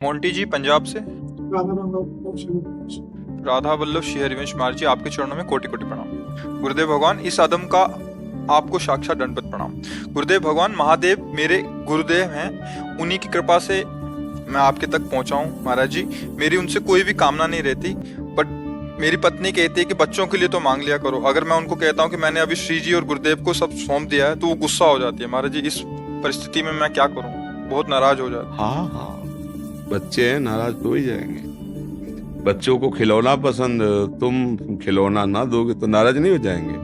Monty जी पंजाब से। राधा वल्लभ श्री हरिवंश मार जी, आपके चरणों में कोटि कोटि प्रणाम। गुरुदेव भगवान, इस आदम का आपको साक्षात दंडवत प्रणाम। गुरुदेव भगवान, महादेव मेरे गुरुदेव हैं, उन्हीं की कृपा से मैं आपके तक पहुंचा हूं। महाराज जी, मेरी उनसे कोई भी कामना नहीं रहती, बट मेरी पत्नी कहती है कि बच्चों के लिए तो मांग लिया करो। अगर मैं उनको कहता हूं कि मैंने अभी श्री जी और गुरुदेव को सब सौंप दिया है, तो वो गुस्सा हो जाती है। महाराज जी, इस परिस्थिति में मैं क्या करूं? बहुत नाराज हो जाती है। हाँ हाँ, बच्चे हैं, नाराज तो ही जाएंगे। बच्चों को खिलौना पसंद, तुम खिलौना ना दोगे तो नाराज नहीं हो जाएंगे।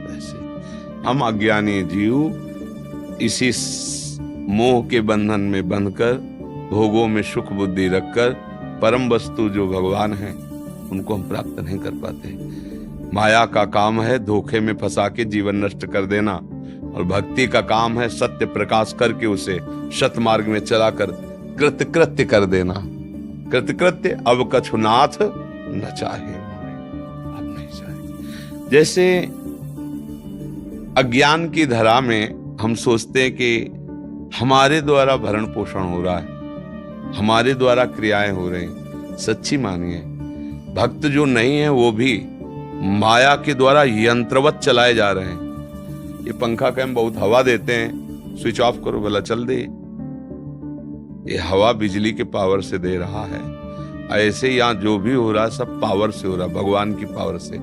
ऐसे हम अज्ञानी जीव इसी मोह के बंधन में बंधकर, भोगों में सुख बुद्धि रखकर, परम वस्तु जो भगवान है उनको हम प्राप्त नहीं कर पाते। माया का काम है धोखे में फंसा के जीवन नष्ट कर देना, और भक्ति का काम है सत्य प्रकाश करके उसे सत मार्ग में चलाकर कृतकृत्य कर देना। कृतकृत्य अब कछुनाथ न चाहे, अब नहीं चाहे। जैसे अज्ञान की धरा में हम सोचते हैं कि हमारे द्वारा भरण पोषण हो रहा है, हमारे द्वारा क्रियाएं हो रही। सच्ची मानिए, भक्त जो नहीं है वो भी माया के द्वारा यंत्रवत चलाए जा रहे हैं। ये पंखा का हम बहुत हवा देते हैं, स्विच ऑफ करो भला चल दे। ये हवा बिजली के पावर से दे रहा है। ऐसे यहाँ जो भी हो रहा है सब पावर से हो रहा है, भगवान की पावर से।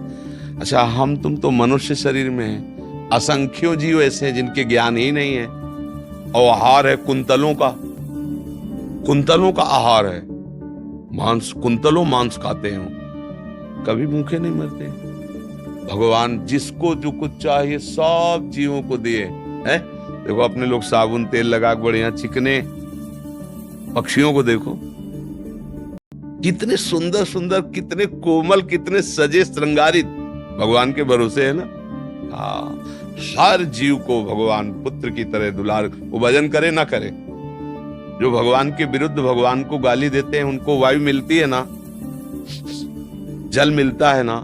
अच्छा, हम तुम तो मनुष्य शरीर में हैं, असंख्यों जीव ऐसे हैं जिनके ज्ञान ही नहीं है। और आहार है कुंतलों का, कुंतलों का आहार है मांस। कुंतलों मांस खाते हैं, कभी भूखे नहीं मरते। भगवान जिसको जो कुछ चाहिए सब जीवों को दिए है। देखो अपने लोग साबुन तेल लगा के बढ़िया चिकने, पक्षियों को देखो कितने सुंदर सुंदर, कितने कोमल, कितने सजे श्रृंगारित, भगवान के भरोसे है ना। हाँ, हर जीव को भगवान पुत्र की तरह दुलार। वो भजन करे ना करे, जो भगवान के विरुद्ध भगवान को गाली देते हैं उनको वायु मिलती है ना, जल मिलता है ना।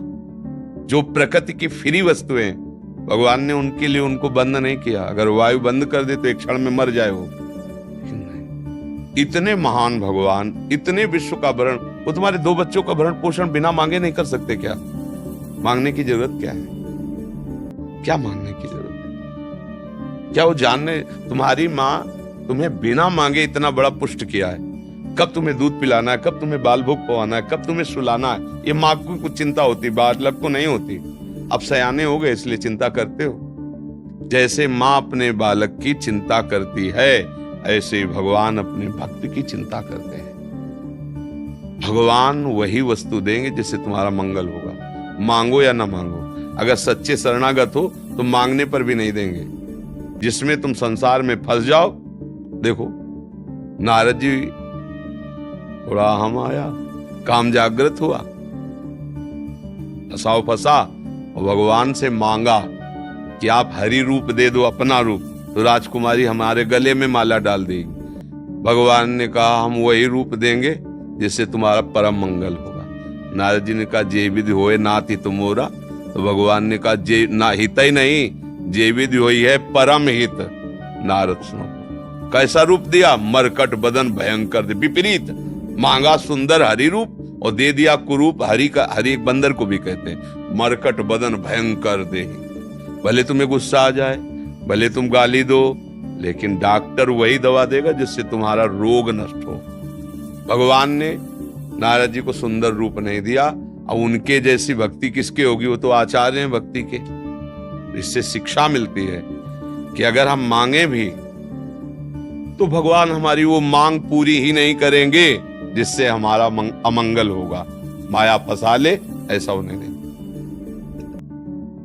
जो प्रकृति की फ्री वस्तुएं, भगवान ने उनके लिए उनको बंद नहीं किया। अगर वायु बंद कर दे तो एक क्षण में मर जाए वो। इतने महान भगवान, इतने विश्व का भरण, वो तुम्हारे 2 बच्चों का भरण पोषण बिना मांगे नहीं कर सकते क्या? मांगने की जरूरत क्या है? क्या मांगने की जरूरत है? क्या वो जानने, तुम्हारी माँ तुम्हें बिना मांगे इतना बड़ा पुष्ट किया है। कब तुम्हें दूध पिलाना है, कब तुम्हें बाल भोग पवाना है, कब तुम्हें सुलाना है, ये माँ को कुछ चिंता होती, बालक को नहीं होती। अब सयाने हो गए इसलिए चिंता करते हो। जैसे माँ अपने बालक की चिंता करती है, ऐसे भगवान अपने भक्त की चिंता करते हैं। भगवान वही वस्तु देंगे जिससे तुम्हारा मंगल होगा, मांगो या ना मांगो। अगर सच्चे शरणागत हो तो मांगने पर भी नहीं देंगे। जिसमें तुम संसार में फंस जाओ, देखो नारद जी थोड़ा हम आया, काम जागृत हुआ, फंसाओ फंसा, और भगवान से मांगा कि आप हरि रूप दे दो, अपना रूप, तो राजकुमारी हमारे गले में माला डाल देगी। भगवान ने कहा हम वही रूप देंगे जिससे तुम्हारा परम मंगल होगा। नारद जी ने कहा जे विधि होए नाथ हित मोरा, तो भगवान ने कहा जे ना हित ही नहीं, जे विधि होई है परम हित। नारद सुनो, कैसा रूप दिया? मरकट बदन भयंकर दे, विपरीत। मांगा सुंदर हरि रूप और दे दिया कुरूप। हरि का, हरि एक बंदर को भी कहते हैं। मरकट बदन भयंकर दे। भले तुम्हें गुस्सा आ जाए, भले तुम गाली दो, लेकिन डॉक्टर वही दवा देगा जिससे तुम्हारा रोग नष्ट हो। भगवान ने नारद जी को सुंदर रूप नहीं दिया। अब उनके जैसी भक्ति किसके होगी? वो तो आचार्य हैं भक्ति के। इससे शिक्षा मिलती है कि अगर हम मांगे भी तो भगवान हमारी वो मांग पूरी ही नहीं करेंगे जिससे हमारा अमंगल होगा। माया फंसा ले, ऐसा होने नहीं।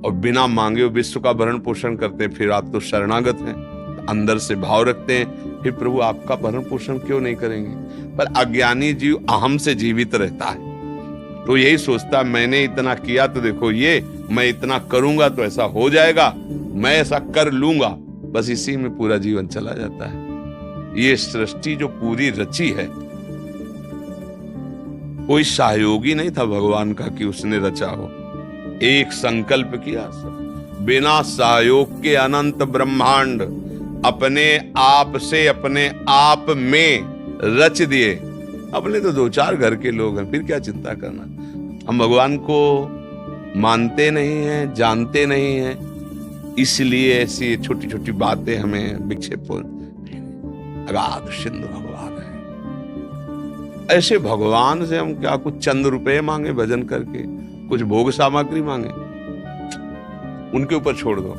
और बिना मांगे विश्व का भरण पोषण करते हैं। फिर आप तो शरणागत हैं, अंदर से भाव रखते हैं, फिर प्रभु आपका भरण पोषण क्यों नहीं करेंगे? पर अज्ञानी जीव अहम से जीवित रहता है, तो यही सोचता मैंने इतना किया तो देखो ये, मैं इतना करूंगा तो ऐसा हो जाएगा, मैं ऐसा कर लूंगा। बस इसी में पूरा जीवन चला जाता है। ये सृष्टि जो पूरी रची है, कोई सहयोगी नहीं था भगवान का कि उसने रचा हो। एक संकल्प किया, सब बिना सहयोग के अनंत ब्रह्मांड अपने आप से अपने आप में रच दिए। अपने तो 2-4 घर के लोग हैं, फिर क्या चिंता करना। हम भगवान को मानते नहीं हैं, जानते नहीं हैं, इसलिए ऐसी छोटी छोटी बातें हमें विक्षेप हो। अगाध सिंधु भगवान है। ऐसे भगवान से हम क्या कुछ चंद रुपए मांगे भजन करके, कुछ भोग सामग्री मांगे? उनके ऊपर छोड़ दो,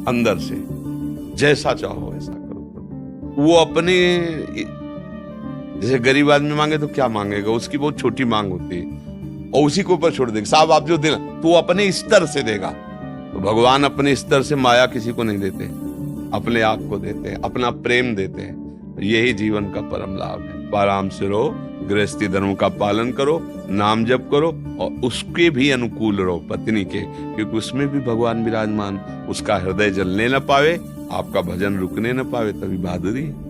अंदर से जैसा चाहो वैसा करो। वो अपने, जैसे गरीब आदमी मांगे तो क्या मांगेगा, उसकी बहुत छोटी मांग होती है और उसी के ऊपर छोड़ देगा। साहब आप जो देना तो अपने स्तर से देगा। तो भगवान अपने स्तर से माया किसी को नहीं देते, अपने आप को देते हैं, अपना प्रेम देते हैं। यही जीवन का परम लाभ है। आराम से रहो, गृहस्थी धर्म का पालन करो, नाम जप करो और उसके भी अनुकूल रहो, पत्नी के, क्योंकि उसमें भी भगवान विराजमान। उसका हृदय जलने न पावे, आपका भजन रुकने न पावे, तभी बहादुरी है।